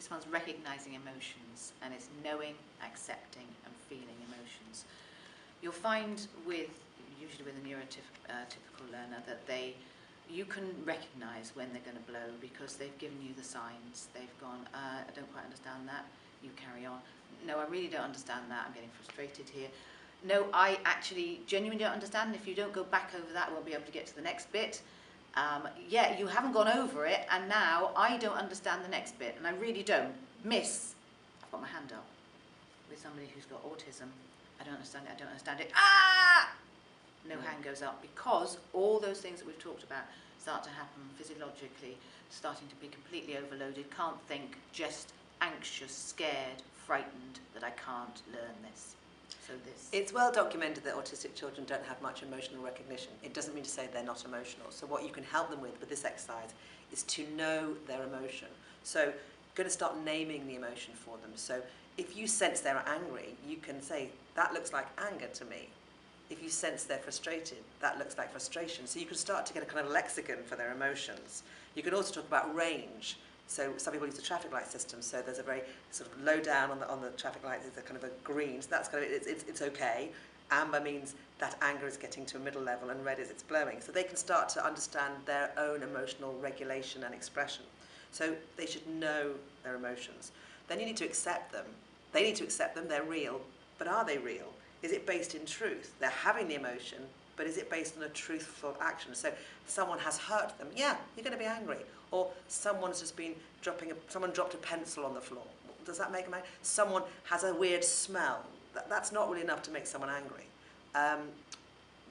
this one's recognising emotions, and it's knowing, accepting and feeling emotions. You'll find usually with a neurotypical learner that you can recognise when they're going to blow because they've given you the signs. They've gone, I don't quite understand that, you carry on. No, I really don't understand that, I'm getting frustrated here. No, I actually genuinely don't understand. If you don't go back over that, I won't be able to get to the next bit. Yeah, you haven't gone over it, and now I don't understand the next bit, and I really don't. Miss, I've got my hand up with somebody who's got autism. I don't understand it, I don't understand it. Ah! No hand goes up, because all those things that we've talked about start to happen physiologically, starting to be completely overloaded, can't think, just anxious, scared, frightened that I can't learn this. So it's well documented that autistic children don't have much emotional recognition. It doesn't mean to say they're not emotional. So what you can help them with this exercise is to know their emotion. So you're going to start naming the emotion for them. So if you sense they're angry, you can say, that looks like anger to me. If you sense they're frustrated, that looks like frustration. So you can start to get a kind of lexicon for their emotions. You can also talk about range. So some people use the traffic light system. So there's a very sort of low down on the traffic lights. There's a kind of a green. So that's kind of it's okay. Amber means that anger is getting to a middle level, and red is it's blowing. So they can start to understand their own emotional regulation and expression. So they should know their emotions. Then you need to accept them. They need to accept them. They're real. But are they real? Is it based in truth? They're having the emotion, but is it based on a truthful action? So someone has hurt them. Yeah, you're going to be angry. Or someone's just been someone dropped a pencil on the floor. Does that make them angry? Someone has a weird smell. That's not really enough to make someone angry.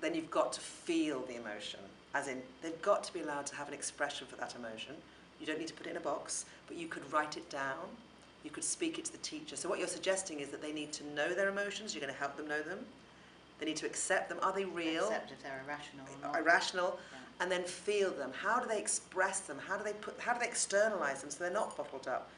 Then you've got to feel the emotion, as in they've got to be allowed to have an expression for that emotion. You don't need to put it in a box, but you could write it down. You could speak it to the teacher. So what you're suggesting is that they need to know their emotions. You're going to help them know them. They need to accept them. Are they real? Accept if they're irrational or not. Irrational. Yeah. And then feel them. How do they express them? How do they externalise them so they're not bottled up?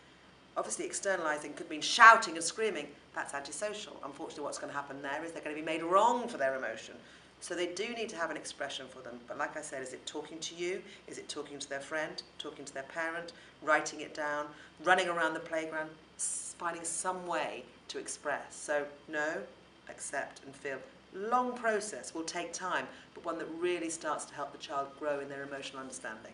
Obviously, externalising could mean shouting and screaming. That's antisocial. Unfortunately, what's going to happen there is they're going to be made wrong for their emotion. So they do need to have an expression for them. But like I said, is it talking to you? Is it talking to their friend? Talking to their parent? Writing it down? Running around the playground? Finding some way to express. So know, accept and feel. Long process, will take time, but one that really starts to help the child grow in their emotional understanding.